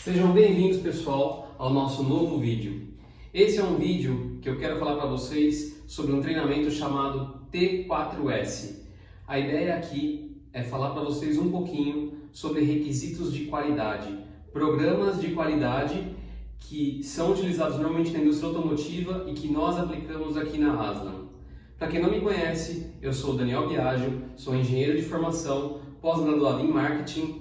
Sejam bem-vindos, pessoal, ao nosso novo vídeo. Esse é um vídeo que eu quero falar para vocês sobre um treinamento chamado T4S. A ideia aqui é falar para vocês um pouquinho sobre requisitos de qualidade, programas de qualidade que são utilizados normalmente na indústria automotiva e que nós aplicamos aqui na Aslan. Para quem não me conhece, eu sou o Daniel Biagio, sou engenheiro de formação, pós-graduado em marketing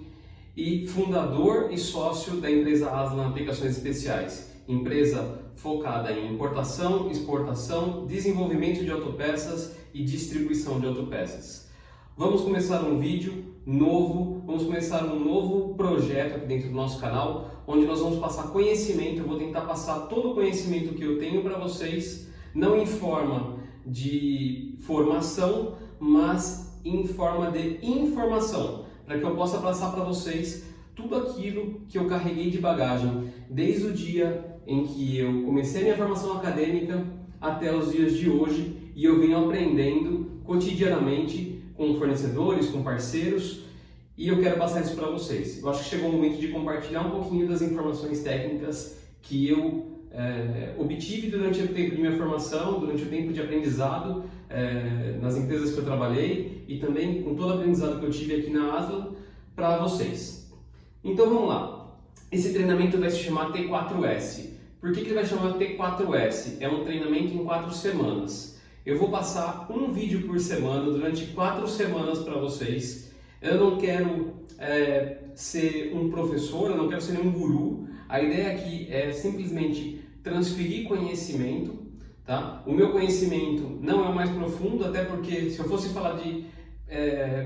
e fundador e sócio da empresa Aslan Aplicações Especiais, empresa focada em importação, exportação, desenvolvimento de autopeças e distribuição de autopeças. Vamos começar um vídeo novo, vamos começar um novo projeto aqui dentro do nosso canal, onde nós vamos passar conhecimento. Eu vou tentar passar todo o conhecimento que eu tenho para vocês, não em forma de formação, mas em forma de informação, para que eu possa passar para vocês tudo aquilo que eu carreguei de bagagem desde o dia em que eu comecei a minha formação acadêmica até os dias de hoje, e eu venho aprendendo cotidianamente com fornecedores, com parceiros, e eu quero passar isso para vocês. Eu acho que chegou o momento de compartilhar um pouquinho das informações técnicas que eu obtive durante o tempo de minha formação, durante o tempo de aprendizado nas empresas que eu trabalhei e também com todo o aprendizado que eu tive aqui na Aslan para vocês. Então vamos lá. Esse treinamento vai se chamar T4S. Por que ele vai chamar T4S? É um treinamento em 4 semanas. Eu vou passar um vídeo por semana durante 4 semanas para vocês. Eu não quero ser um professor, eu não quero ser nenhum guru. A ideia aqui é simplesmente transferir conhecimento, tá? O meu conhecimento não é o mais profundo, até porque se eu fosse falar de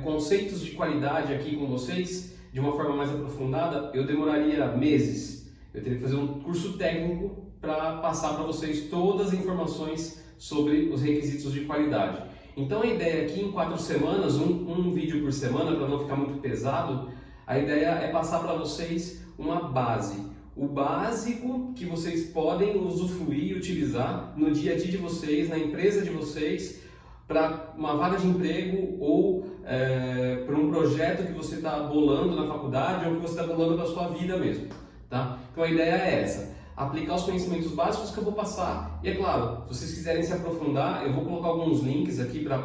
conceitos de qualidade aqui com vocês, de uma forma mais aprofundada, eu demoraria meses. Eu teria que fazer um curso técnico para passar para vocês todas as informações sobre os requisitos de qualidade. Então a ideia aqui em 4 semanas, um vídeo por semana, para não ficar muito pesado, a ideia é passar para vocês uma base. O básico que vocês podem usufruir e utilizar no dia a dia de vocês, na empresa de vocês, para uma vaga de emprego ou para um projeto que você está bolando na faculdade ou que você está bolando para a sua vida mesmo. Tá? Então a ideia é essa, aplicar os conhecimentos básicos que eu vou passar. E é claro, se vocês quiserem se aprofundar, eu vou colocar alguns links aqui para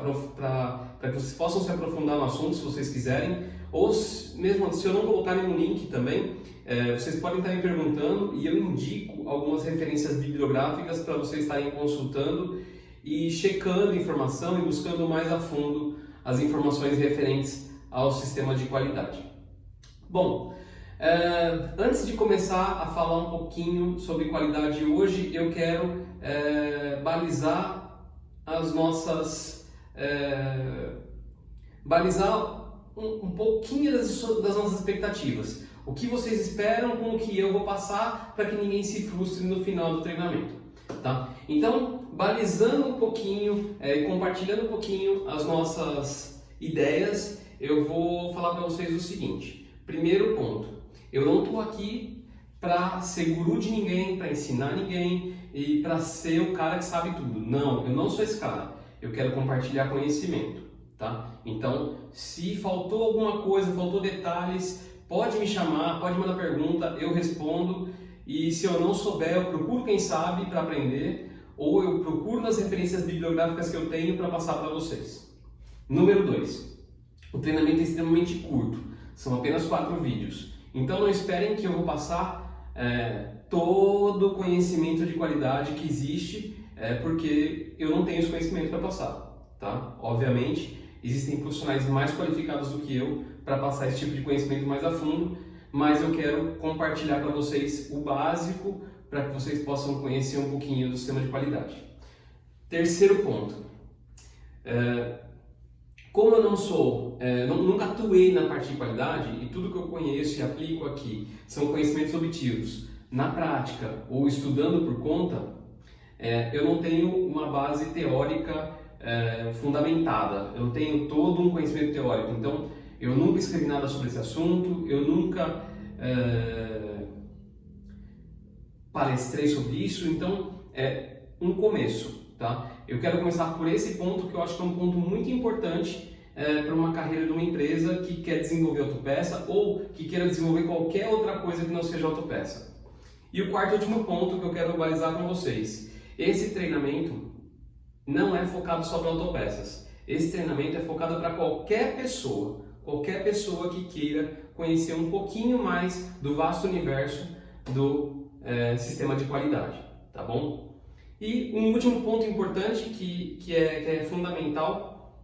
que vocês possam se aprofundar no assunto, se vocês quiserem. Ou mesmo se eu não colocar nenhum link também, vocês podem estar me perguntando e eu indico algumas referências bibliográficas para vocês estarem consultando e checando informação e buscando mais a fundo as informações referentes ao sistema de qualidade. Bom, antes de começar a falar um pouquinho sobre qualidade hoje, eu quero balizar as nossas... balizar um pouquinho das nossas expectativas. O que vocês esperam com o que eu vou passar para que ninguém se frustre no final do treinamento. Tá? Então, balizando um pouquinho, compartilhando um pouquinho as nossas ideias, eu vou falar para vocês o seguinte. Primeiro ponto, eu não estou aqui para ser guru de ninguém, para ensinar ninguém e para ser o cara que sabe tudo. Não, eu não sou esse cara. Eu quero compartilhar conhecimento. Tá? Então, se faltou alguma coisa, faltou detalhes, pode me chamar, pode mandar pergunta, eu respondo. E se eu não souber, eu procuro quem sabe para aprender, ou eu procuro nas referências bibliográficas que eu tenho para passar para vocês. Número 2. O treinamento é extremamente curto, são apenas 4 vídeos. Então não esperem que eu vou passar todo o conhecimento de qualidade que existe, porque eu não tenho esse conhecimento para passar. Tá? Obviamente, existem profissionais mais qualificados do que eu para passar esse tipo de conhecimento mais a fundo, mas eu quero compartilhar para vocês o básico para que vocês possam conhecer um pouquinho do sistema de qualidade. Terceiro ponto, como eu não sou, nunca atuei na parte de qualidade e tudo que eu conheço e aplico aqui são conhecimentos obtidos na prática ou estudando por conta, eu não tenho uma base teórica fundamentada, eu não tenho todo um conhecimento teórico, então eu nunca escrevi nada sobre esse assunto, eu nunca palestrei sobre isso, então é um começo, tá? Eu quero começar por esse ponto que eu acho que é um ponto muito importante para uma carreira de uma empresa que quer desenvolver autopeça ou que queira desenvolver qualquer outra coisa que não seja autopeça. E o quarto e último ponto que eu quero balizar com vocês. Esse treinamento não é focado só para autopeças. Esse treinamento é focado para qualquer pessoa que queira conhecer um pouquinho mais do vasto universo do sistema de qualidade, tá bom? E um último ponto importante que é fundamental,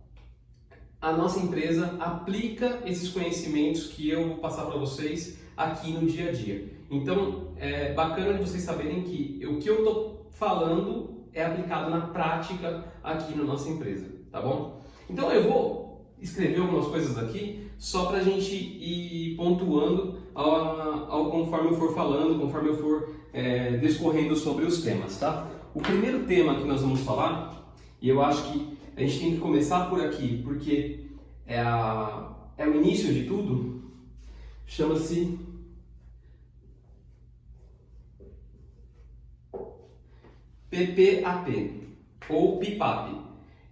a nossa empresa aplica esses conhecimentos que eu vou passar para vocês aqui no dia a dia. Então, é bacana de vocês saberem que o que eu estou falando é aplicado na prática aqui na nossa empresa, tá bom? Então, eu vou escrever algumas coisas aqui só para a gente ir pontuando conforme eu for falando, conforme eu for discorrendo sobre os temas, tá? O primeiro tema que nós vamos falar, e eu acho que a gente tem que começar por aqui, porque é o início de tudo, chama-se PPAP ou PIPAP.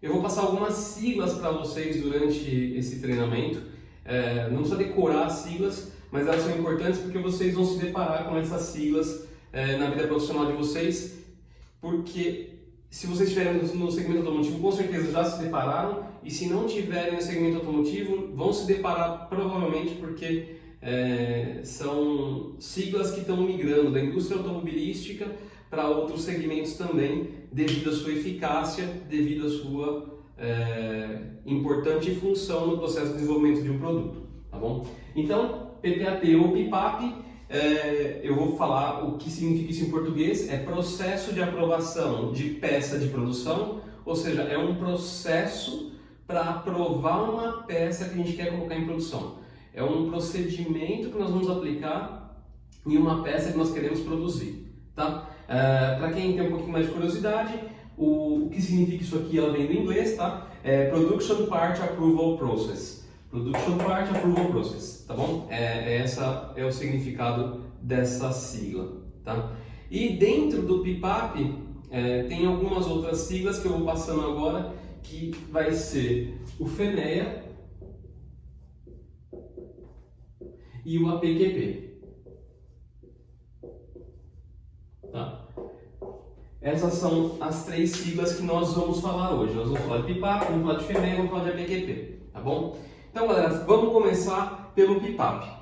Eu vou passar algumas siglas para vocês durante esse treinamento. Não precisa decorar as siglas, mas elas são importantes porque vocês vão se deparar com essas siglas na vida profissional de vocês, porque se vocês estiverem no segmento automotivo, com certeza já se depararam, e se não tiverem no segmento automotivo, vão se deparar provavelmente porque são siglas que estão migrando da indústria automobilística para outros segmentos também, devido à sua eficácia, devido à sua importante função no processo de desenvolvimento de um produto, tá bom? Então, PPAP ou PIPAP, eu vou falar o que significa isso em português, é processo de aprovação de peça de produção, ou seja, é um processo para aprovar uma peça que a gente quer colocar em produção. É um procedimento que nós vamos aplicar em uma peça que nós queremos produzir, tá? Para quem tem um pouquinho mais de curiosidade, o que significa isso aqui, ela vem do inglês, tá? Production Part Approval Process. Production Part Approval Process, tá bom? Essa é o significado dessa sigla, tá? E dentro do PIPAP tem algumas outras siglas que eu vou passando agora, que vai ser o FENEA e o APQP. Tá? Essas são as três siglas que nós vamos falar hoje. Nós vamos falar de PIPAP, vamos falar de FENEA, vamos falar de APQP, tá bom? Então, galera, vamos começar pelo PIPAP.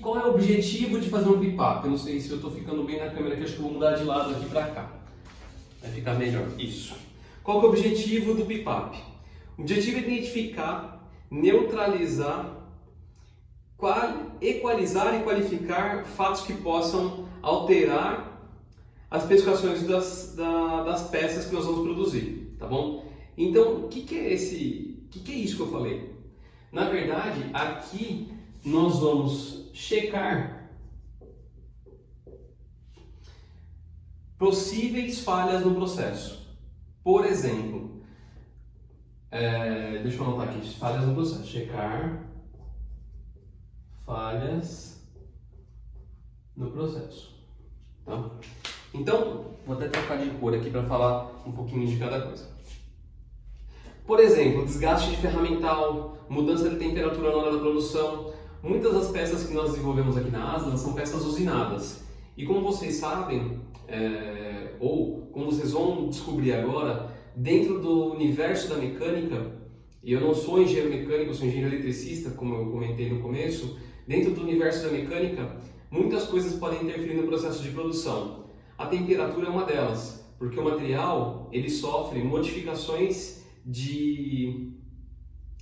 Qual é o objetivo de fazer um PIPAP? Eu não sei se eu estou ficando bem na câmera, que acho que eu vou mudar de lado aqui para cá. Vai ficar melhor. Isso. Qual que é o objetivo do PIPAP? O objetivo é identificar, neutralizar, equalizar e qualificar fatos que possam alterar as especificações das peças que nós vamos produzir, tá bom? Então, o que é isso que eu falei? Na verdade, aqui nós vamos checar possíveis falhas no processo. Por exemplo, deixa eu anotar aqui, falhas no processo. Checar falhas no processo. Tá? Então, vou até trocar de cor aqui para falar um pouquinho de cada coisa. Por exemplo, desgaste de ferramental, mudança de temperatura na hora da produção. Muitas das peças que nós desenvolvemos aqui na Aslan são peças usinadas. E como vocês sabem, ou como vocês vão descobrir agora, dentro do universo da mecânica, e eu não sou engenheiro mecânico, eu sou engenheiro eletricista, como eu comentei no começo, dentro do universo da mecânica, muitas coisas podem interferir no processo de produção. A temperatura é uma delas, porque o material ele sofre modificações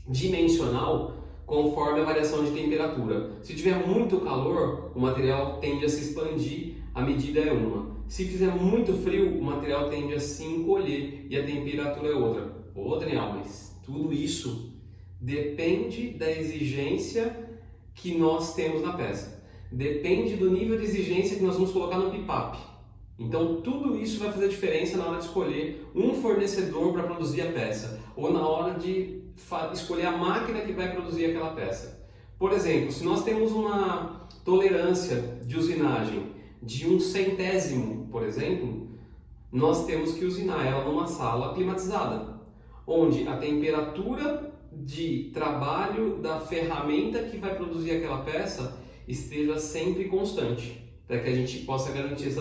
dimensional conforme a variação de temperatura. Se tiver muito calor, o material tende a se expandir, a medida é uma. Se fizer muito frio, o material tende a se encolher e a temperatura é outra. Daniel, mas tudo isso depende da exigência que nós temos na peça. Depende do nível de exigência que nós vamos colocar no PIPAP. Então tudo isso vai fazer diferença na hora de escolher um fornecedor para produzir a peça ou na hora de escolher a máquina que vai produzir aquela peça. Por exemplo, se nós temos uma tolerância de usinagem de 1/100º, por exemplo, nós temos que usinar ela numa sala climatizada. onde a temperatura de trabalho da ferramenta que vai produzir aquela peça esteja sempre constante, para que a gente possa garantir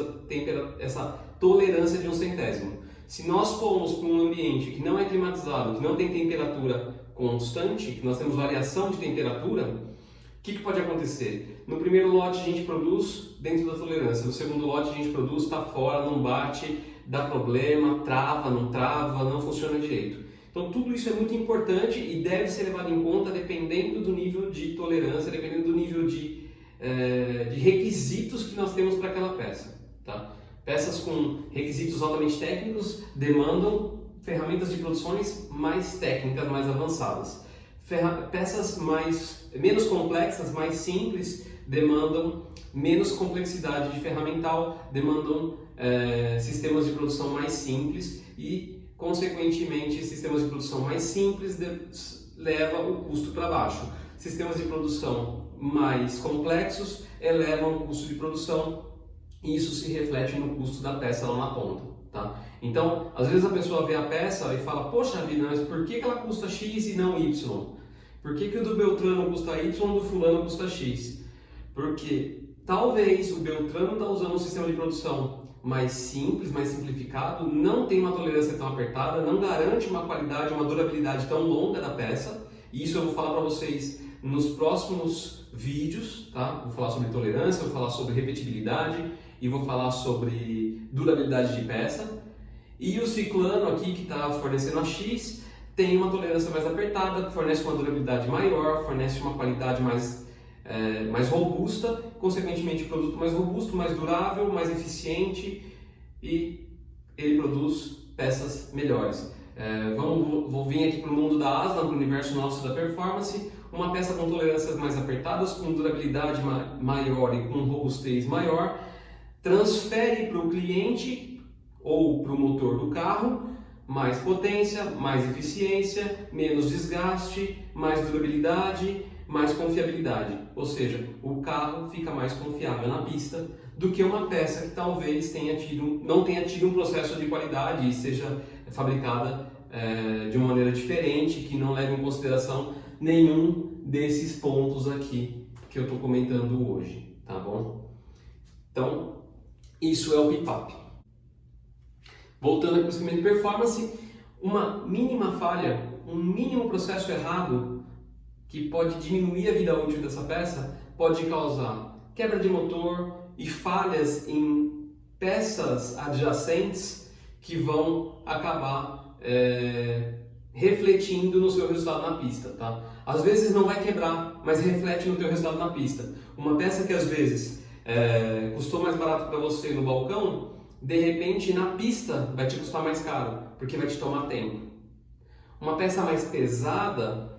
essa tolerância de 1/100. Se nós formos para um ambiente que não é climatizado, que não tem temperatura constante, que nós temos variação de temperatura, o que pode acontecer? No primeiro lote a gente produz dentro da tolerância, no segundo lote a gente produz, está fora, não bate, dá problema, trava, não funciona direito. Então tudo isso é muito importante e deve ser levado em conta dependendo do nível de tolerância, dependendo do nível de requisitos que nós temos para aquela peça. Tá? Peças com requisitos altamente técnicos demandam ferramentas de produções mais técnicas, mais avançadas. Peças menos complexas, mais simples, demandam menos complexidade de ferramental, demandam sistemas de produção mais simples e, consequentemente, sistemas de produção mais simples levam o custo para baixo. Sistemas de produção mais complexos elevam o custo de produção e isso se reflete no custo da peça lá na ponta. Tá? Então, às vezes a pessoa vê a peça e fala, poxa vida, mas por que ela custa X e não Y? Por que o do Beltrano custa Y e o do fulano custa X? Porque talvez o Beltrano está usando um sistema de produção mais simples, mais simplificado, não tem uma tolerância tão apertada, não garante uma qualidade, uma durabilidade tão longa da peça. E isso eu vou falar para vocês nos próximos vídeos, tá? Vou falar sobre tolerância, vou falar sobre repetibilidade e vou falar sobre durabilidade de peça. E o ciclano aqui que está fornecendo a X tem uma tolerância mais apertada, fornece uma durabilidade maior, fornece uma qualidade mais robusta, consequentemente o produto mais robusto, mais durável, mais eficiente e ele produz peças melhores. Vou vir aqui para o mundo da Aslan, para o universo nosso da performance, uma peça com tolerâncias mais apertadas, com durabilidade maior e com robustez maior, transfere para o cliente ou para o motor do carro mais potência, mais eficiência, menos desgaste, mais durabilidade, mais confiabilidade. Ou seja, o carro fica mais confiável na pista do que uma peça que talvez não tenha tido um processo de qualidade e seja fabricada de uma maneira diferente, que não leve em consideração nenhum desses pontos aqui que eu estou comentando hoje, tá bom? Então, isso é o PPAP. Voltando aqui para o segmento de performance, uma mínima falha, um mínimo processo errado que pode diminuir a vida útil dessa peça, pode causar quebra de motor e falhas em peças adjacentes que vão acabar refletindo no seu resultado na pista. Tá? Às vezes não vai quebrar, mas reflete no teu resultado na pista. Uma peça que às vezes custou mais barato para você no balcão, de repente na pista vai te custar mais caro, porque vai te tomar tempo. Uma peça mais pesada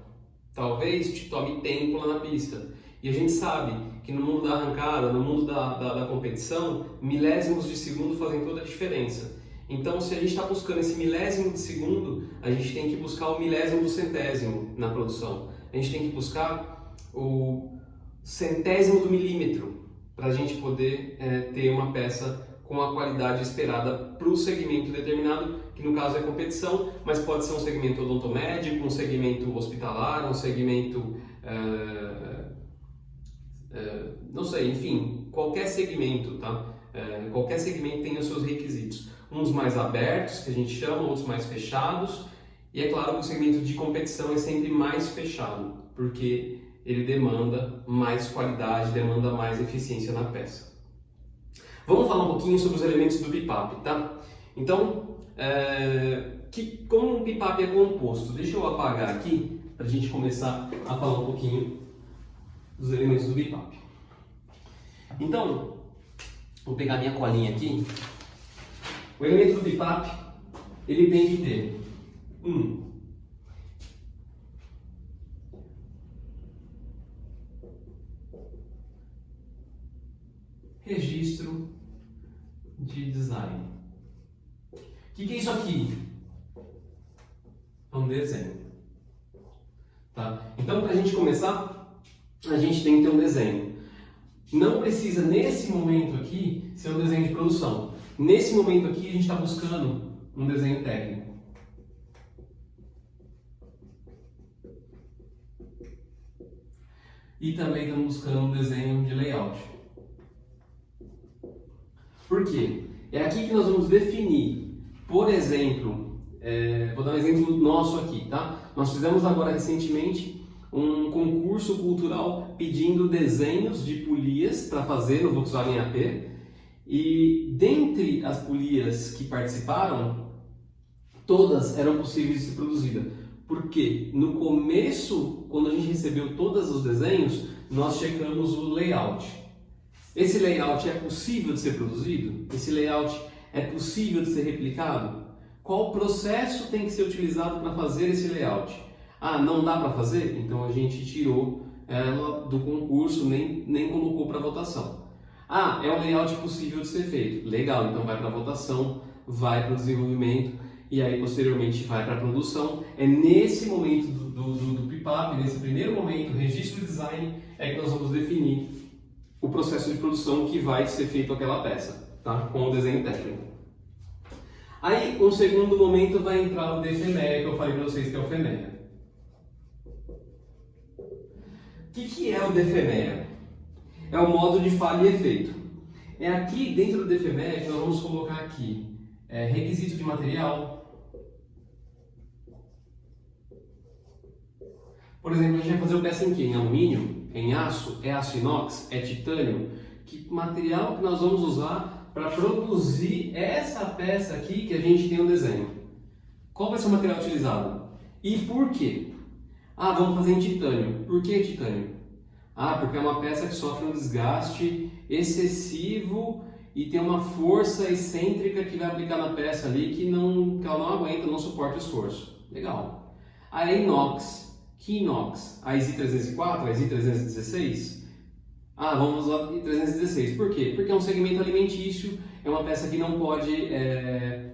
talvez te tome tempo lá na pista. E a gente sabe que no mundo da arrancada, no mundo da competição, milésimos de segundo fazem toda a diferença. Então, se a gente está buscando esse milésimo de segundo, a gente tem que buscar o milésimo do centésimo na produção. A gente tem que buscar o centésimo do milímetro para a gente poder ter uma peça com a qualidade esperada para o segmento determinado, que no caso é competição, mas pode ser um segmento odontomédico, um segmento hospitalar, um segmento, não sei, enfim, qualquer segmento, tá? Qualquer segmento tem os seus requisitos. Uns mais abertos, que a gente chama, outros mais fechados, e é claro que o segmento de competição é sempre mais fechado, porque ele demanda mais qualidade, demanda mais eficiência na peça. Vamos falar um pouquinho sobre os elementos do PPAP, tá? Então, como um PPAP é composto? Deixa eu apagar aqui para a gente começar a falar um pouquinho dos elementos do PPAP. Então, vou pegar minha colinha aqui. O elemento do PPAP, ele tem que ter registro de design. O que é isso aqui? É um desenho. Tá? Então, para a gente começar, a gente tem que ter um desenho. Não precisa, nesse momento aqui, ser um desenho de produção. Nesse momento aqui, a gente está buscando um desenho técnico. e também estamos buscando um desenho de layout. Por quê? É aqui que nós vamos definir, por exemplo, vou dar um exemplo nosso aqui, tá? Nós fizemos agora recentemente um concurso cultural pedindo desenhos de polias para fazer no Volkswagen AP, e dentre as polias que participaram, todas eram possíveis de ser produzidas. Porque no começo, quando a gente recebeu todos os desenhos, nós checamos o layout. Esse layout é possível de ser produzido? Esse layout é possível de ser replicado? Qual processo tem que ser utilizado para fazer esse layout? Ah, não dá para fazer? Então a gente tirou ela do concurso, nem colocou para votação. Ah, é um layout possível de ser feito. Legal, então vai para a votação, vai para o desenvolvimento e aí posteriormente vai para a produção. É nesse momento do PIPAP, nesse primeiro momento, registro de design, é que nós vamos definir o processo de produção que vai ser feito aquela peça, tá? Com o desenho técnico. Aí, um segundo momento vai entrar o DFMEA, que eu falei para vocês que é o FEMEA. O que é o DFMEA? É o modo de falha e efeito. É aqui dentro do DFMEA que nós vamos colocar aqui requisito de material. Por exemplo, a gente vai fazer o peça em quê? Em alumínio? Em aço? É aço inox? É titânio? Que material que nós vamos usar para produzir essa peça aqui que a gente tem no desenho? Qual vai ser o material utilizado? E por quê? Ah, vamos fazer em titânio. Por que titânio? Ah, porque é uma peça que sofre um desgaste excessivo e tem uma força excêntrica que vai aplicar na peça ali que ela não aguenta, não suporta o esforço. Legal. A inox. Que inox? A ISI 304? A ISI 316? Ah, vamos usar a ISI 316. Por quê? Porque é um segmento alimentício, é uma peça que não pode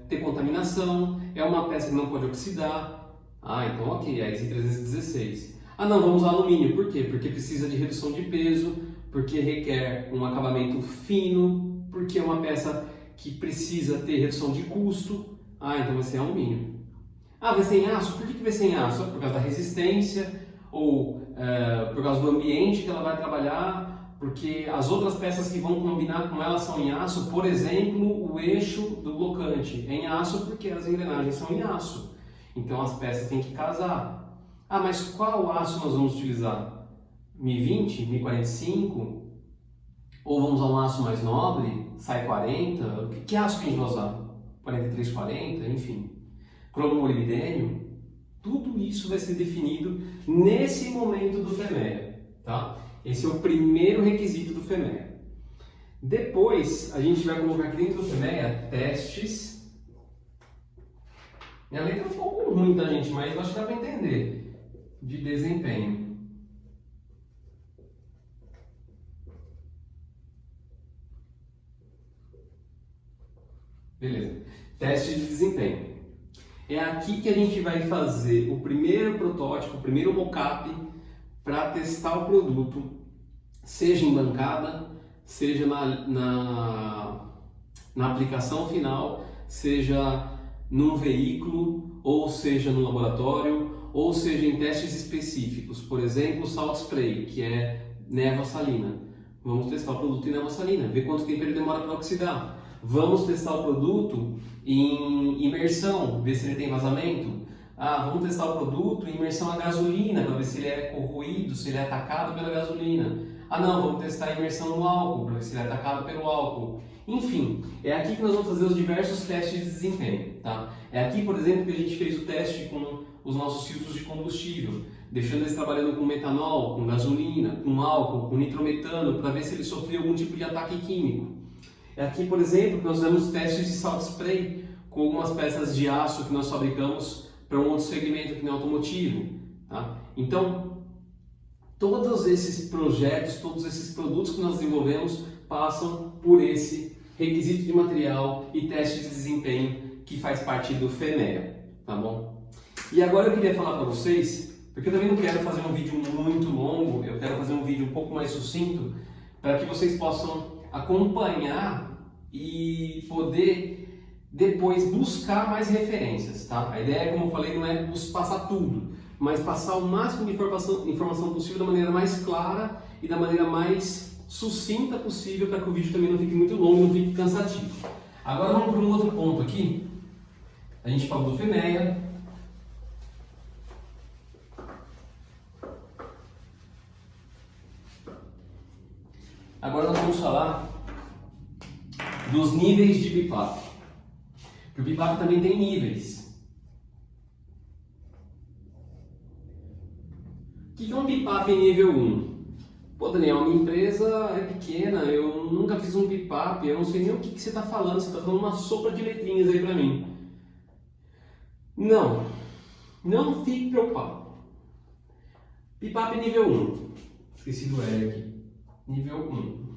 ter contaminação, é uma peça que não pode oxidar. Ah, então ok, a ISI 316. Ah não, vamos usar alumínio. Por quê? Porque precisa de redução de peso, porque requer um acabamento fino, porque é uma peça que precisa ter redução de custo. Ah, então vai ser alumínio. Ah, vai ser em aço? Por que vai ser em aço? Por causa da resistência ou por causa do ambiente que ela vai trabalhar, porque as outras peças que vão combinar com ela são em aço, por exemplo, o eixo do blocante é em aço porque as engrenagens são em aço. Então as peças têm que casar. Ah, mas qual aço nós vamos utilizar? 1020, 1045? Ou vamos usar um aço mais nobre? Sai 40? Que aço que a gente vai usar? 4340? Enfim. Cromo-molibdênio? Tudo isso vai ser definido nesse momento do FEMEA, tá? Esse é o primeiro requisito do FEMEA. Depois, a gente vai colocar aqui dentro do FEMEA testes. Minha letra é um pouco ruim, tá, gente? Mas eu acho que dá para entender. De desempenho. Beleza. Teste de desempenho. É aqui que a gente vai fazer o primeiro protótipo, o primeiro mockup para testar o produto, seja em bancada, seja na aplicação final, seja num veículo, ou seja no laboratório, ou seja em testes específicos. Por exemplo, salt spray, que é névoa salina. Vamos testar o produto em névoa salina, ver quanto tempo ele demora para oxidar. Vamos testar o produto em imersão, ver se ele tem vazamento. Ah, vamos testar o produto em imersão a gasolina, para ver se ele é corroído, se ele é atacado pela gasolina. Ah não, vamos testar a imersão no álcool, para ver se ele é atacado pelo álcool. Enfim, é aqui que nós vamos fazer os diversos testes de desempenho. Tá? É aqui, por exemplo, que a gente fez o teste com os nossos filtros de combustível, deixando eles trabalhando com metanol, com gasolina, com álcool, com nitrometano, para ver se ele sofreu algum tipo de ataque químico. É aqui, por exemplo, que nós damos testes de salt spray com algumas peças de aço que nós fabricamos para um outro segmento que não é automotivo. Tá? Então, todos esses projetos, todos esses produtos que nós desenvolvemos passam por esse requisito de material e teste de desempenho que faz parte do FEMEA. Tá bom? E agora eu queria falar para vocês, porque eu também não quero fazer um vídeo muito longo, eu quero fazer um vídeo um pouco mais sucinto, para que vocês possam acompanhar e poder depois buscar mais referências, tá? A ideia, como eu falei, não é passar tudo, mas passar o máximo de informação possível da maneira mais clara e da maneira mais sucinta possível para que o vídeo também não fique muito longo e não fique cansativo. Agora vamos para um outro ponto aqui. A gente falou do FEMEA. Agora nós vamos falar dos níveis de BIPAP. Porque o BIPAP também tem níveis. O que é um BIPAP nível 1? Pô, Daniel, minha empresa é pequena, eu nunca fiz um BIPAP, eu não sei nem o que você está falando, você está falando uma sopa de letrinhas aí para mim. Não fique preocupado. BIPAP nível 1. Esqueci do L aqui. Nível 1.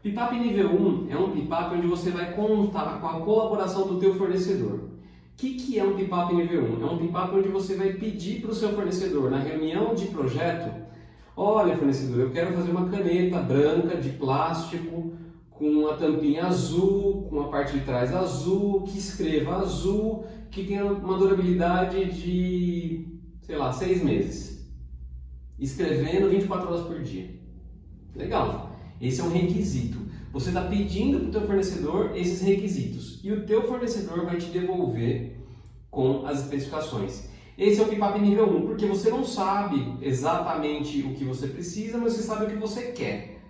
BIPAP nível 1 é um BIPAP onde você vai contar com a colaboração do teu fornecedor. O que é um BIPAP nível 1? É um BIPAP onde você vai pedir para o seu fornecedor, na reunião de projeto, olha fornecedor, eu quero fazer uma caneta branca de plástico com a tampinha azul, com a parte de trás azul, que escreva azul, que tenha uma durabilidade de, sei lá, 6 meses. Escrevendo 24 horas por dia. Legal. Esse é um requisito. Você está pedindo para o teu fornecedor esses requisitos e o teu fornecedor vai te devolver com as especificações. Esse é o BIPAP nível 1, porque você não sabe exatamente o que você precisa, mas você sabe o que você quer.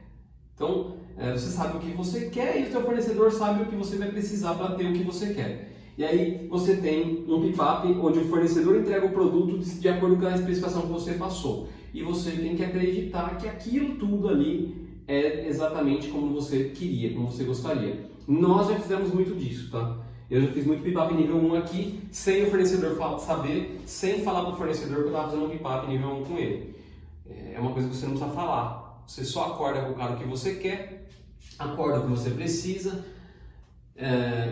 Então, você sabe o que você quer e o teu fornecedor sabe o que você vai precisar para ter o que você quer. E aí você tem um BIPAP onde o fornecedor entrega o produto de acordo com a especificação que você passou. E você tem que acreditar que aquilo tudo ali é exatamente como você queria, como você gostaria. Nós já fizemos muito disso, tá? Eu já fiz muito BIPAP nível 1 aqui, sem o fornecedor saber, sem falar para o fornecedor que eu estava fazendo um BIPAP nível 1 com ele. É uma coisa que você não precisa falar. Você só acorda com o cara o que você quer, acorda o que você precisa,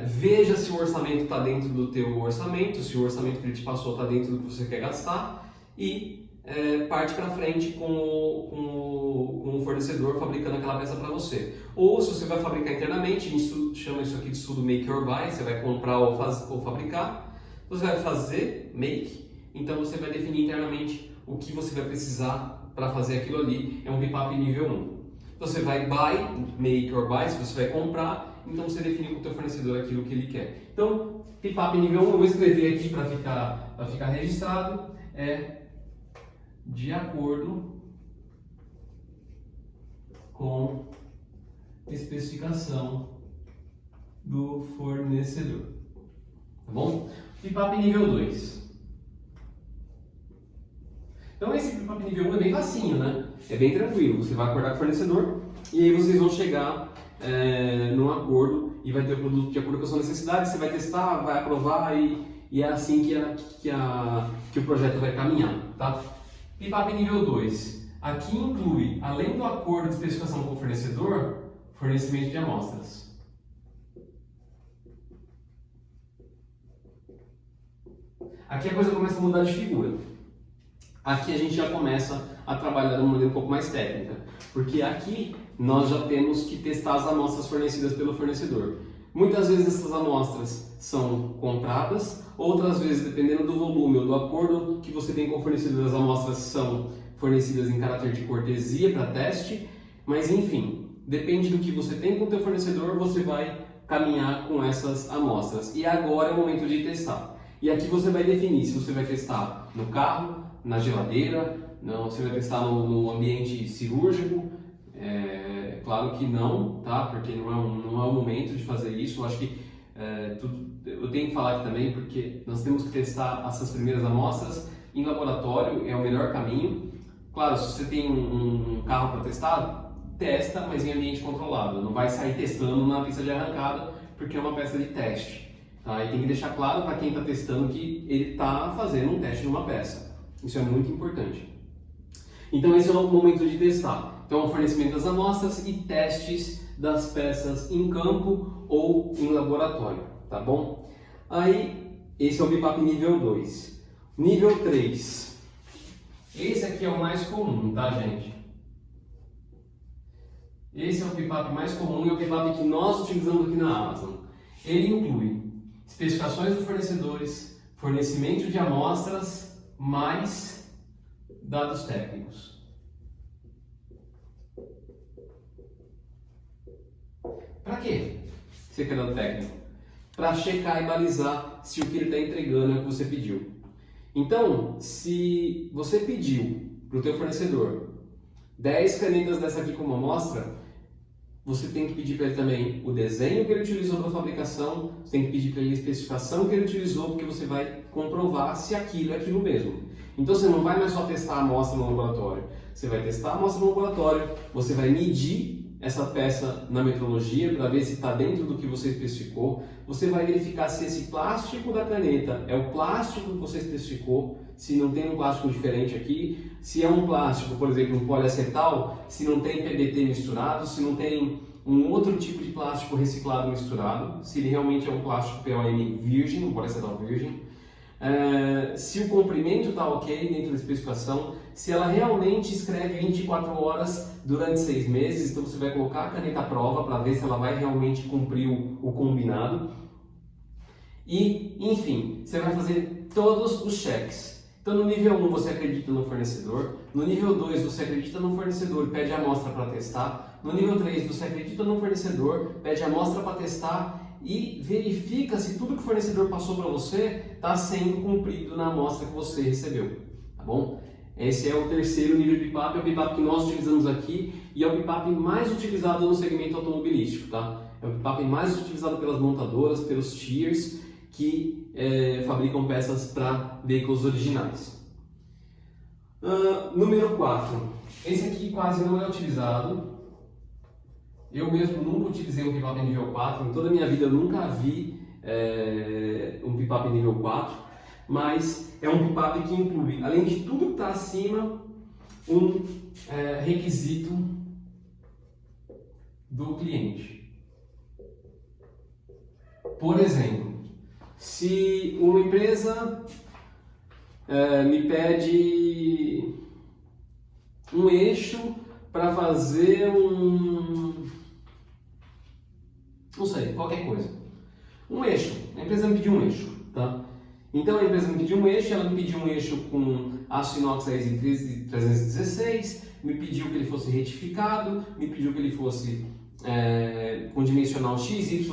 veja se o orçamento está dentro do teu orçamento, se o orçamento que ele te passou está dentro do que você quer gastar e parte para frente com o fornecedor fabricando aquela peça para você. Ou se você vai fabricar internamente, a gente chama isso aqui de estudo make or buy, você vai comprar ou fabricar, você vai fazer make, então você vai definir internamente o que você vai precisar para fazer aquilo ali, é um BIPAP nível 1. Você vai buy, make or buy, se você vai comprar, então você define com o teu fornecedor aquilo que ele quer. Então, BIPAP nível 1, eu vou escrever aqui para ficar registrado, de acordo com especificação do fornecedor. Tá bom? BIPAP nível 2. Então esse BIPAP nível 1 é bem facinho, né? É bem tranquilo. Você vai acordar com o fornecedor e aí vocês vão chegar num acordo e vai ter o produto de acordo com a sua necessidade, você vai testar, vai aprovar e é assim que o projeto vai caminhar, tá? BIPAP nível 2. Aqui inclui, além do acordo de especificação com o fornecedor, fornecimento de amostras. Aqui a coisa começa a mudar de figura. Aqui a gente já começa a trabalhar de uma maneira um pouco mais técnica, porque aqui nós já temos que testar as amostras fornecidas pelo fornecedor. Muitas vezes essas amostras são compradas, outras vezes, dependendo do volume ou do acordo que você tem com o fornecedor, as amostras são fornecidas em caráter de cortesia para teste, mas enfim, depende do que você tem com o teu fornecedor, você vai caminhar com essas amostras. E agora é o momento de testar. E aqui você vai definir se você vai testar no carro, na geladeira, não, você vai testar no ambiente cirúrgico. Claro que não, tá? Porque não é o momento de fazer isso. Eu acho que eu tenho que falar aqui também porque nós temos que testar essas primeiras amostras em laboratório, é o melhor caminho. Claro, se você tem um carro para testar, testa, mas em ambiente controlado. Não vai sair testando na pista de arrancada porque é uma peça de teste. Tá? E tem que deixar claro para quem está testando que ele está fazendo um teste numa peça. Isso é muito importante. Então esse é o momento de testar. Então, o fornecimento das amostras e testes das peças em campo ou em laboratório, tá bom? Aí, esse é o BIPAP nível 2. Nível 3. Esse aqui é o mais comum, tá, gente? Esse é o BIPAP mais comum e é o BIPAP que nós utilizamos aqui na Amazon. Ele inclui especificações dos fornecedores, fornecimento de amostras, mais dados técnicos. Para quê você quer dado técnico? Para checar e balizar se o que ele está entregando é o que você pediu. Então, se você pediu para o teu fornecedor 10 canetas dessa aqui como amostra, você tem que pedir para ele também o desenho que ele utilizou para a fabricação, você tem que pedir para ele a especificação que ele utilizou, porque você vai comprovar se aquilo é aquilo mesmo. Então você não vai mais só testar a amostra no laboratório, você vai testar a amostra no laboratório, você vai medir essa peça na metrologia para ver se está dentro do que você especificou, você vai verificar se esse plástico da caneta é o plástico que você especificou, se não tem um plástico diferente aqui, se é um plástico, por exemplo, um poliacetal, se não tem PBT misturado, se não tem um outro tipo de plástico reciclado misturado, se ele realmente é um plástico POM virgem, um poliacetal virgem, se o comprimento está ok dentro da especificação, se ela realmente escreve 24 horas durante 6 meses, então você vai colocar a caneta à prova para ver se ela vai realmente cumprir o combinado. E, enfim, você vai fazer todos os cheques. Então no nível 1 você acredita no fornecedor, no nível 2 você acredita no fornecedor e pede a amostra para testar, no nível 3 você acredita no fornecedor, pede a amostra para testar e verifica se tudo que o fornecedor passou para você está sendo cumprido na amostra que você recebeu, tá bom? Esse é o terceiro nível de PIPAP, é o PIPAP que nós utilizamos aqui e é o PIPAP mais utilizado no segmento automobilístico, tá? É o PIPAP mais utilizado pelas montadoras, pelos tiers que fabricam peças para veículos originais. Número 4. Esse aqui quase não é utilizado. Eu mesmo nunca utilizei um PIPAP nível 4, em toda a minha vida eu nunca vi um PIPAP nível 4, mas é um PIPAP que inclui, além de tudo que está acima, um requisito do cliente. Por exemplo, se uma empresa me pede um eixo para fazer não sei, qualquer coisa. Um eixo. A empresa me pediu um eixo, tá? Então a empresa me pediu um eixo, ela me pediu um eixo com aço inox 316, me pediu que ele fosse retificado, me pediu que ele fosse com dimensional XYZ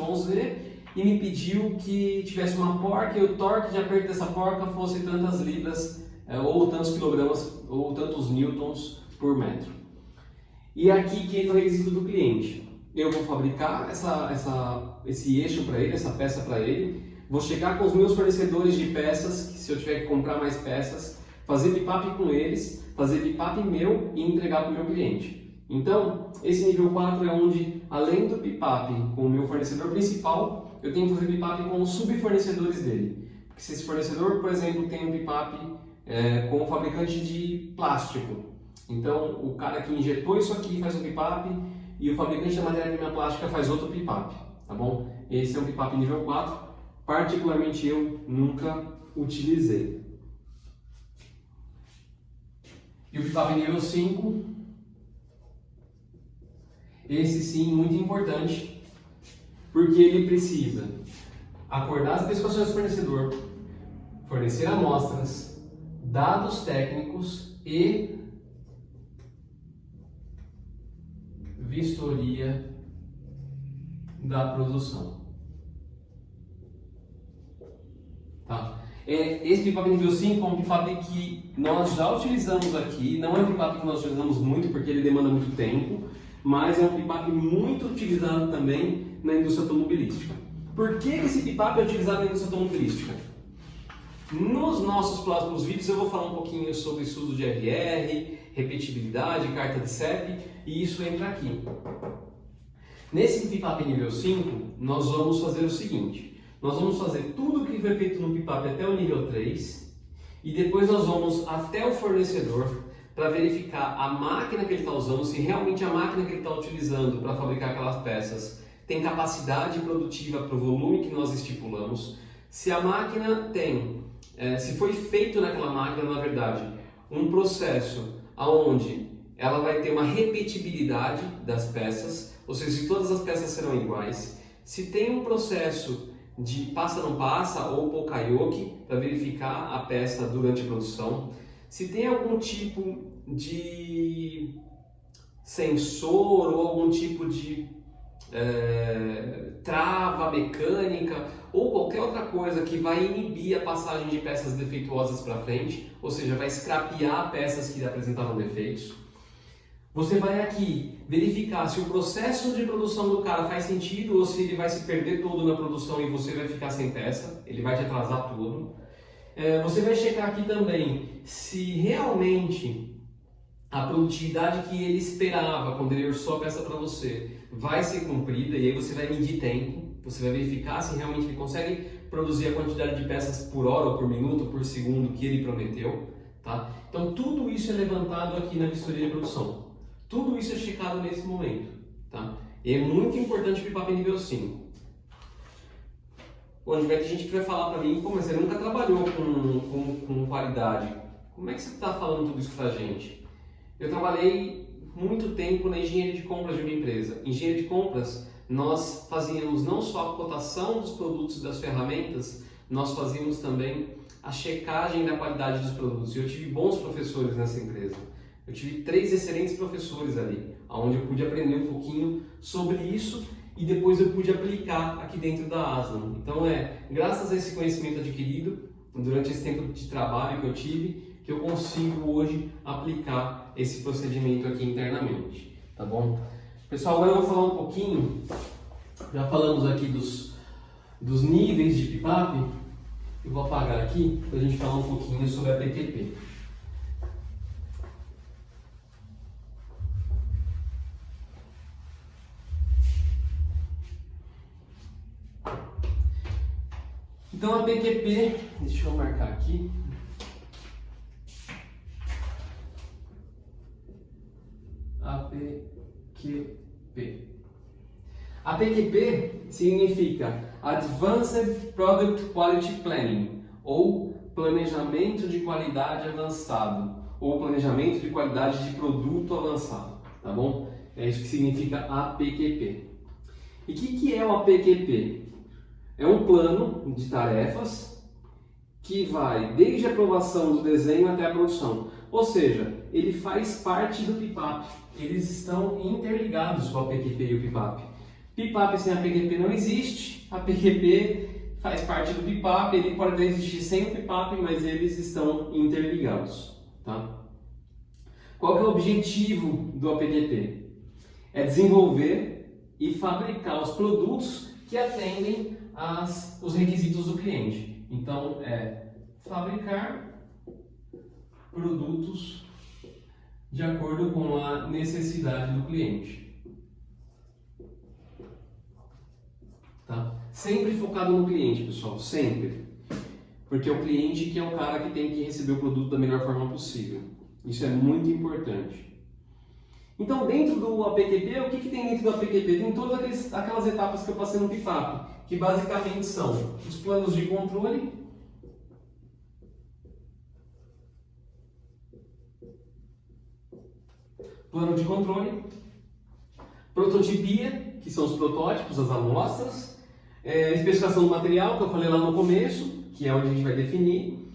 e me pediu que tivesse uma porca e o torque de aperto dessa porca fosse tantas libras ou tantos quilogramas ou tantos newtons por metro. E aqui que entra o requisito do cliente. Eu vou fabricar esse eixo para ele, essa peça para ele, vou chegar com os meus fornecedores de peças, que se eu tiver que comprar mais peças, fazer PIPAP com eles, fazer PIPAP meu e entregar para o meu cliente. Então, esse nível 4 é onde, além do PIPAP com o meu fornecedor principal, eu tenho que fazer PIPAP com os subfornecedores dele. Porque se esse fornecedor, por exemplo, tem um PIPAP com o fabricante de plástico, então o cara que injetou isso aqui faz um PIPAP e o fabricante da matéria-prima plástica faz outro PIPAP, tá bom? Esse é um PIPAP nível 4, particularmente eu nunca utilizei. E o PIPAP nível 5, esse sim muito importante, porque ele precisa acordar as especificações do fornecedor, fornecer amostras, dados técnicos e vistoria da produção. Tá? Esse PIPAP nível 5 é um PIPAP que nós já utilizamos aqui, não é um PIPAP que nós utilizamos muito porque ele demanda muito tempo, mas é um PIPAP muito utilizado também na indústria automobilística. Por que esse PIPAP é utilizado na indústria automobilística? Nos nossos próximos vídeos eu vou falar um pouquinho sobre estudo de RR, repetibilidade, carta de CEP, e isso entra aqui. Nesse PIPAP nível 5, nós vamos fazer o seguinte, nós vamos fazer tudo o que foi feito no PIPAP até o nível 3, e depois nós vamos até o fornecedor para verificar a máquina que ele está usando, se realmente a máquina que ele está utilizando para fabricar aquelas peças tem capacidade produtiva para o volume que nós estipulamos, se a máquina tem, se foi feito naquela máquina, na verdade, um processo onde ela vai ter uma repetibilidade das peças, ou seja, se todas as peças serão iguais, se tem um processo de passa não passa ou Pokayoke para verificar a peça durante a produção. Se tem algum tipo de sensor ou algum tipo de trava mecânica ou qualquer outra coisa que vai inibir a passagem de peças defeituosas para frente, ou seja, vai scrapear peças que apresentaram defeitos. Você vai aqui verificar se o processo de produção do cara faz sentido ou se ele vai se perder todo na produção e você vai ficar sem peça, ele vai te atrasar tudo. Você vai checar aqui também se realmente a produtividade que ele esperava quando ele orçou a peça para você vai ser cumprida, e aí você vai medir tempo, você vai verificar se realmente ele consegue produzir a quantidade de peças por hora, ou por minuto, ou por segundo que ele prometeu. Tá? Então tudo isso é levantado aqui na vistoria de produção. Tudo isso é checado nesse momento. Tá? E é muito importante o PIPAP nível 5. Onde vai ter gente que vai falar para mim, pô, mas você nunca trabalhou com qualidade. Como é que você está falando tudo isso pra gente? Eu trabalhei muito tempo na engenharia de compras de uma empresa. Em engenharia de compras, nós fazíamos não só a cotação dos produtos e das ferramentas, nós fazíamos também a checagem da qualidade dos produtos. E eu tive bons professores nessa empresa. Eu tive 3 excelentes professores ali, onde eu pude aprender um pouquinho sobre isso e depois eu pude aplicar aqui dentro da Aslan. Então graças a esse conhecimento adquirido durante esse tempo de trabalho que eu tive, que eu consigo hoje aplicar esse procedimento aqui internamente, tá bom? Pessoal, agora eu vou falar um pouquinho, já falamos aqui dos níveis de PIPAP, eu vou apagar aqui para a gente falar um pouquinho sobre a PQP. Então a PQP, deixa eu marcar aqui. A PQP significa Advanced Product Quality Planning, ou Planejamento de Qualidade Avançado, ou Planejamento de Qualidade de Produto Avançado, tá bom? É isso que significa a PQP. E o que é o APQP? É um plano de tarefas que vai desde a aprovação do desenho até a produção. Ou seja, ele faz parte do PIPAP. Eles estão interligados com a PQP e o PIPAP. PIPAP sem a PQP não existe. A PQP faz parte do PIPAP. Ele pode até existir sem o PIPAP, mas eles estão interligados. Tá? Qual que é o objetivo do APQP? É desenvolver e fabricar os produtos que atendem os requisitos do cliente. Então, fabricar produtos de acordo com a necessidade do cliente. Tá? Sempre focado no cliente, pessoal, sempre. Porque é o cliente que é o cara que tem que receber o produto da melhor forma possível. Isso é muito importante. Então, dentro do APQP, o que tem dentro do APQP? Tem todas aquelas etapas que eu passei no PIPAP, que basicamente são os planos de controle, prototipia, que são os protótipos, as amostras, especificação do material, que eu falei lá no começo, que é onde a gente vai definir,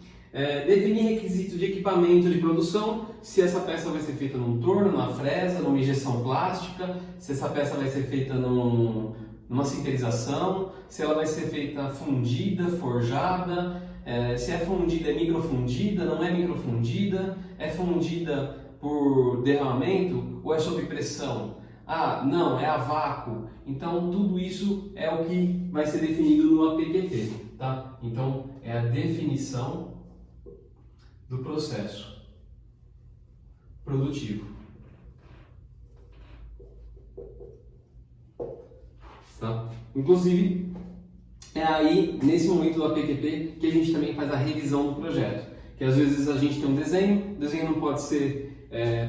definir requisitos de equipamento de produção, se essa peça vai ser feita num torno, numa fresa, numa injeção plástica, se essa peça vai ser feita numa sinterização, se ela vai ser feita fundida, forjada, se é fundida, é microfundida, não é microfundida, é fundida por derramamento ou é sob pressão? Ah, não, é a vácuo. Então tudo isso é o que vai ser definido no APQP, tá? Então é a definição do processo produtivo. Tá? Inclusive, é aí, nesse momento do APQP, que a gente também faz a revisão do projeto. Que às vezes a gente tem um desenho, o desenho não pode ser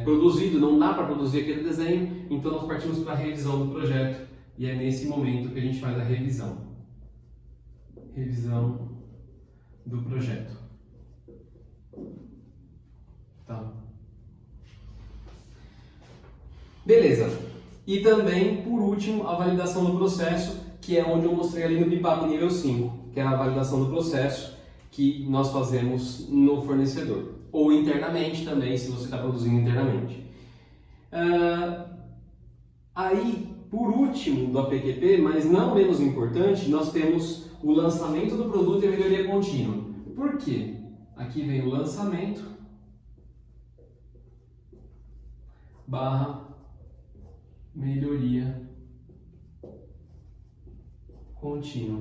produzido, não dá para produzir aquele desenho, então nós partimos para a revisão do projeto e é nesse momento que a gente faz a revisão. Revisão do projeto. Tá? Beleza. E também, por último, a validação do processo, que é onde eu mostrei ali no BIPAP nível 5, que é a validação do processo que nós fazemos no fornecedor, ou internamente também, se você está produzindo internamente. Aí, por último do APQP, mas não menos importante, nós temos o lançamento do produto e a melhoria contínua. Por quê? Aqui vem o lançamento barra melhoria contínua.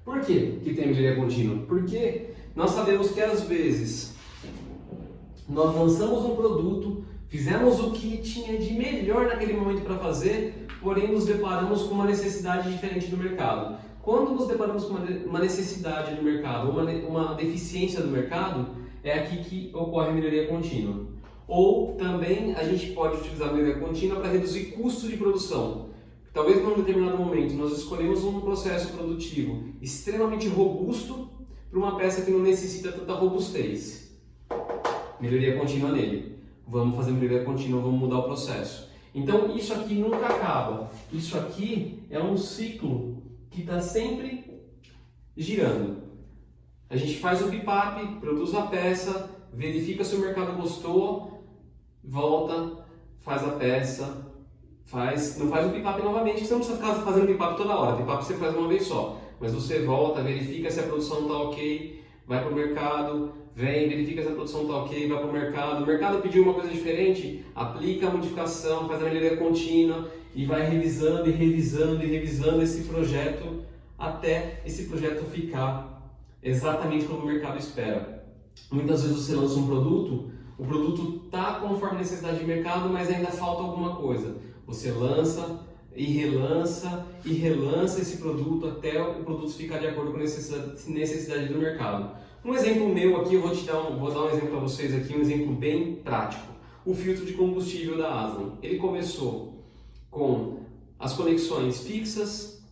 Por que tem melhoria contínua? Porque nós sabemos que às vezes nós lançamos um produto, fizemos o que tinha de melhor naquele momento para fazer, porém nos deparamos com uma necessidade diferente do mercado. Quando nos deparamos com uma necessidade do mercado, uma deficiência do mercado, é aqui que ocorre a melhoria contínua. Ou também a gente pode utilizar a melhoria contínua para reduzir custos de produção. Talvez num determinado momento nós escolhemos um processo produtivo extremamente robusto para uma peça que não necessita tanta robustez. Melhoria contínua nele. Vamos fazer melhoria contínua, vamos mudar o processo. Então isso aqui nunca acaba. Isso aqui é um ciclo que está sempre girando. A gente faz o BIPAP, produz a peça, verifica se o mercado gostou, volta, faz a peça, não faz o BIPAP novamente, você não precisa ficar fazendo BIPAP toda hora. BIPAP você faz uma vez só, mas você volta, verifica se a produção está ok, vai para o mercado, vem, verifica se a produção está ok, vai para o mercado pediu uma coisa diferente, aplica a modificação, faz a melhoria contínua e vai revisando e revisando e revisando esse projeto até esse projeto ficar exatamente como o mercado espera. Muitas vezes você lança um produto, o produto está conforme a necessidade de mercado, mas ainda falta alguma coisa. Você lança e relança esse produto até o produto ficar de acordo com a necessidade do mercado. Um exemplo meu aqui, eu vou dar um exemplo para vocês aqui, um exemplo bem prático. O filtro de combustível da Aslan. Ele começou com as conexões fixas,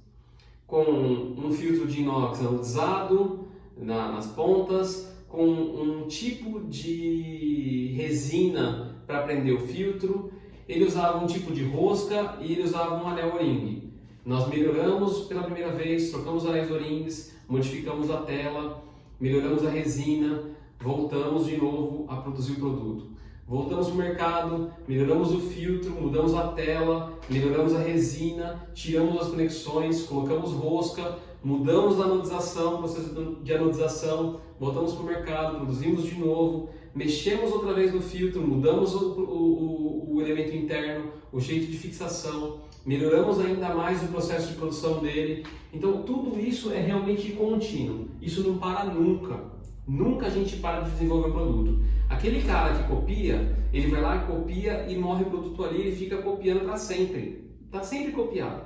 com um filtro de inox anodizado nas pontas, com um tipo de resina para prender o filtro. Ele usava um tipo de rosca e ele usava um anel O-ring. Nós melhoramos pela primeira vez, trocamos os anéis O-rings, modificamos a tela, melhoramos a resina, voltamos de novo a produzir o produto. Voltamos para o mercado, melhoramos o filtro, mudamos a tela, melhoramos a resina, tiramos as conexões, colocamos rosca, mudamos a anodização, processo de anodização, voltamos para o mercado, produzimos de novo, mexemos outra vez no filtro, mudamos o elemento interno, o jeito de fixação, melhoramos ainda mais o processo de produção dele. Então tudo isso é realmente contínuo, isso não para nunca. Nunca a gente para de desenvolver o produto. Aquele cara que copia, ele vai lá, copia e morre o produto ali, ele fica copiando para sempre. Está sempre copiado.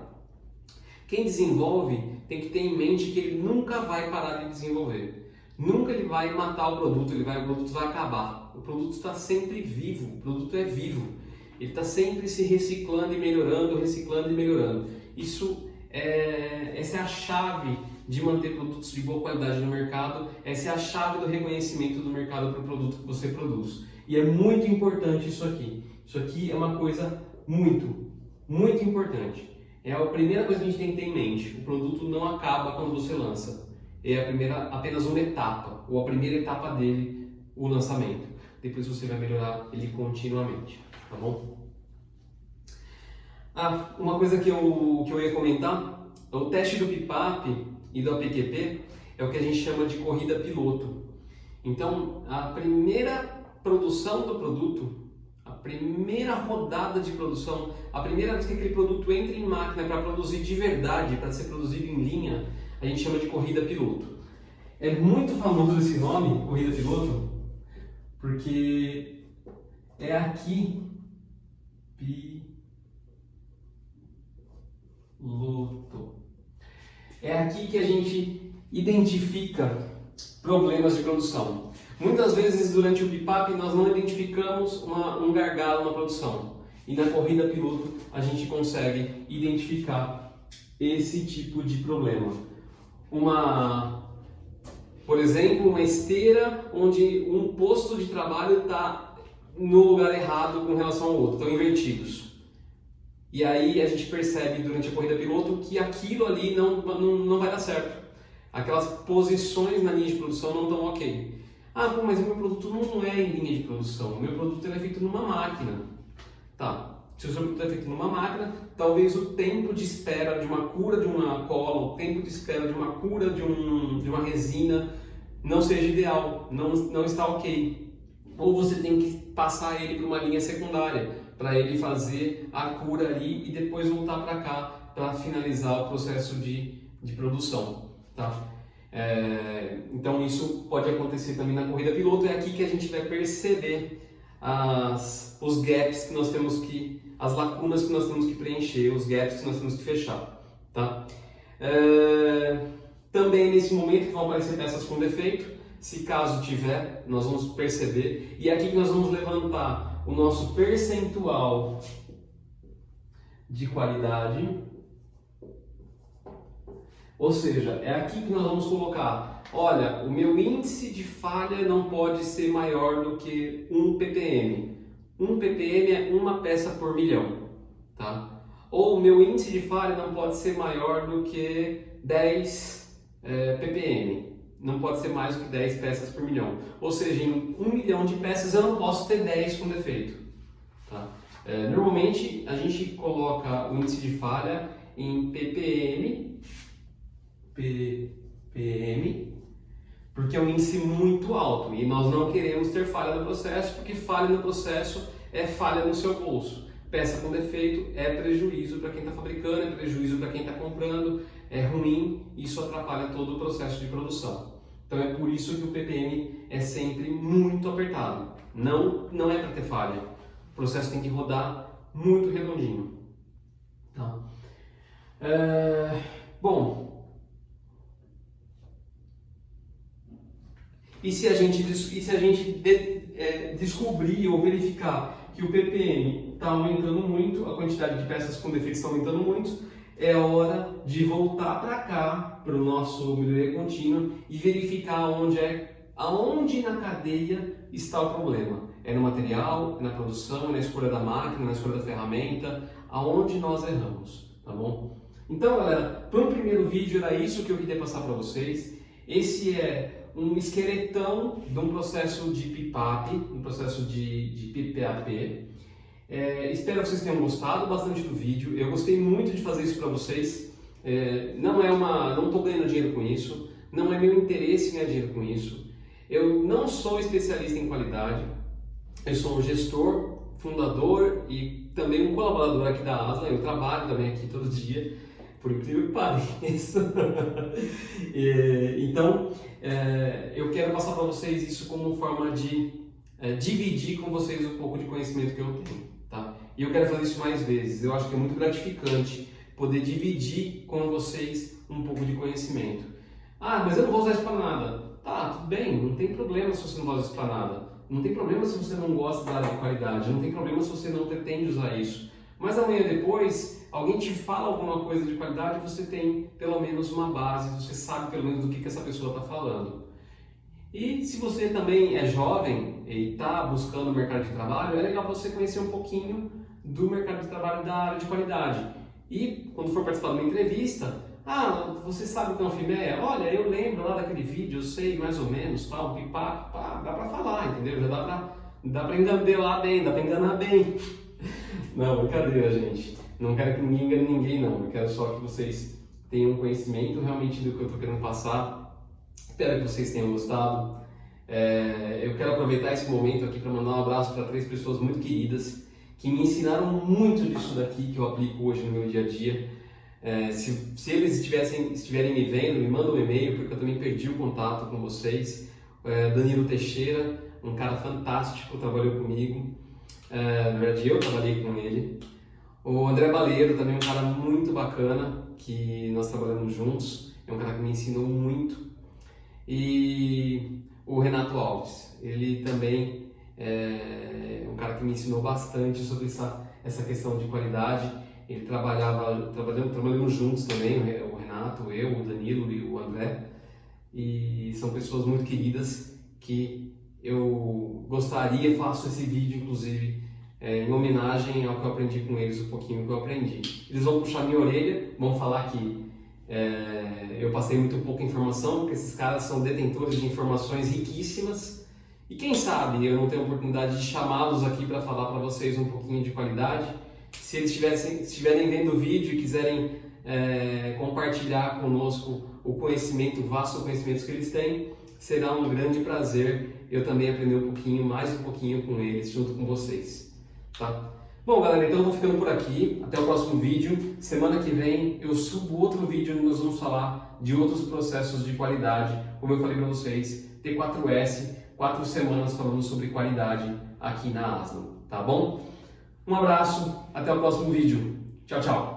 Quem desenvolve tem que ter em mente que ele nunca vai parar de desenvolver. Nunca ele vai matar o produto, o produto vai acabar. O produto está sempre vivo, o produto é vivo. Ele está sempre se reciclando e melhorando, reciclando e melhorando. Essa é a chave de manter produtos de boa qualidade no mercado, essa é a chave do reconhecimento do mercado para o produto que você produz. E é muito importante isso aqui. Isso aqui é uma coisa muito, muito importante. É a primeira coisa que a gente tem que ter em mente. O produto não acaba quando você lança. É apenas uma etapa, ou a primeira etapa dele, o lançamento. Depois você vai melhorar ele continuamente, tá bom? Uma coisa que eu ia comentar, o teste do BIPAP e do APQP é o que a gente chama de corrida piloto. Então, a primeira produção do produto, a primeira rodada de produção, a primeira vez que aquele produto entra em máquina para produzir de verdade, para ser produzido em linha, a gente chama de corrida piloto. É muito famoso esse nome, corrida piloto, porque é aqui piloto. É aqui que a gente identifica problemas de produção. Muitas vezes durante o BIPAP nós não identificamos um gargalo na produção. E na corrida piloto a gente consegue identificar esse tipo de problema. Por exemplo, uma esteira onde um posto de trabalho está no lugar errado com relação ao outro, estão invertidos. E aí a gente percebe durante a corrida piloto que aquilo ali não vai dar certo. Aquelas posições na linha de produção não estão ok. Ah, pô, mas o meu produto não é em linha de produção, o meu produto é feito numa máquina. Tá, se o seu produto é feito numa máquina, talvez o tempo de espera de uma cura de uma cola, o tempo de espera de uma cura de uma resina não seja ideal, não está ok. Ou você tem que passar ele para uma linha secundária, para ele fazer a cura ali e depois voltar para cá para finalizar o processo de produção. Tá? Então isso pode acontecer também na corrida piloto, é aqui que a gente vai perceber os gaps que nós temos que, as lacunas que nós temos que preencher, os gaps que nós temos que fechar. Tá? Também nesse momento que vão aparecer peças com defeito, se caso tiver, nós vamos perceber, e é aqui que nós vamos levantar o nosso percentual de qualidade. Ou seja, é aqui que nós vamos colocar, olha, o meu índice de falha não pode ser maior do que 1 ppm. 1 ppm é uma peça por milhão, tá? Ou o meu índice de falha não pode ser maior do que 10 ppm. Não pode ser mais do que 10 peças por milhão. Ou seja, em 1 milhão de peças eu não posso ter 10 com defeito. Tá? Normalmente a gente coloca o índice de falha em ppm, porque é um índice muito alto e nós não queremos ter falha no processo, porque falha no processo é falha no seu bolso. Peça com defeito é prejuízo para quem está fabricando, é prejuízo para quem está comprando, é ruim, isso atrapalha todo o processo de produção. Então é por isso que o ppm é sempre muito apertado. Não é para ter falha. O processo tem que rodar muito redondinho. Tá? Bom, e se a gente descobrir ou verificar que o ppm está aumentando muito, a quantidade de peças com defeitos está aumentando muito, é hora de voltar para cá, para o nosso melhoria contínua e verificar aonde na cadeia está o problema. É no material, é na produção, é na escolha da máquina, na escolha da ferramenta, aonde nós erramos, tá bom? Então, galera, para o primeiro vídeo era isso que eu queria passar para vocês. Esse é um esqueletão de um processo de PPAP, um processo de PPAP. Espero que vocês tenham gostado bastante do vídeo. Eu gostei muito de fazer isso para vocês. Não estou ganhando dinheiro com isso, não é meu interesse ganhar dinheiro com isso. Eu não sou especialista em qualidade, eu sou um gestor, fundador e também um colaborador aqui da Aslan. Eu trabalho também aqui todo dia, por incrível que pareça. Então, eu quero passar para vocês isso como forma de dividir com vocês um pouco de conhecimento que eu tenho. Tá? E eu quero fazer isso mais vezes. Eu acho que é muito gratificante poder dividir com vocês um pouco de conhecimento. Ah, mas eu não vou usar isso para nada. Tá, tudo bem, não tem problema se você não usa isso para nada. Não tem problema se você não gosta da área de qualidade. Não tem problema se você não pretende usar isso. Mas amanhã depois, alguém te fala alguma coisa de qualidade, você tem pelo menos uma base, você sabe pelo menos do que essa pessoa está falando. E se você também é jovem e está buscando o mercado de trabalho, é legal você conhecer um pouquinho do mercado de trabalho da área de qualidade. E quando for participar de uma entrevista, você sabe o que é um FIMEA? Olha, eu lembro lá daquele vídeo, eu sei mais ou menos, tal, pipá, dá para falar, entendeu? Já dá para enganar bem, dá para enganar bem. Não, brincadeira, gente. Não quero que ninguém engane ninguém, não. Eu quero só que vocês tenham conhecimento realmente do que eu estou querendo passar. Espero que vocês tenham gostado. Eu quero aproveitar esse momento aqui para mandar um abraço para 3 pessoas muito queridas que me ensinaram muito disso daqui que eu aplico hoje no meu dia a dia. Se eles estiverem me vendo, me mandam um e-mail, porque eu também perdi o contato com vocês. Danilo Teixeira, um cara fantástico, trabalhou comigo. Na verdade, eu trabalhei com ele. O André Baleiro, também um cara muito bacana, que nós trabalhamos juntos. É um cara que me ensinou muito. E o Renato Alves, ele também é um cara que me ensinou bastante sobre essa questão de qualidade. Ele trabalhamos juntos também, o Renato, eu, o Danilo e o André. E são pessoas muito queridas que eu gostaria, faço esse vídeo inclusive em homenagem ao que eu aprendi com eles, um pouquinho que eu aprendi. Eles vão puxar minha orelha, vão falar que eu passei muito pouca informação, porque esses caras são detentores de informações riquíssimas. E quem sabe eu não tenho a oportunidade de chamá-los aqui para falar para vocês um pouquinho de qualidade. Se eles estiverem vendo o vídeo e quiserem compartilhar conosco o conhecimento, o vasto conhecimento que eles têm, será um grande prazer eu também aprender mais um pouquinho com eles, junto com vocês. Tá? Bom, galera, então eu vou ficando por aqui. Até o próximo vídeo. Semana que vem eu subo outro vídeo onde nós vamos falar de outros processos de qualidade. Como eu falei para vocês, T4S, 4 semanas falando sobre qualidade aqui na Aslan. Tá bom? Um abraço, até o próximo vídeo. Tchau, tchau.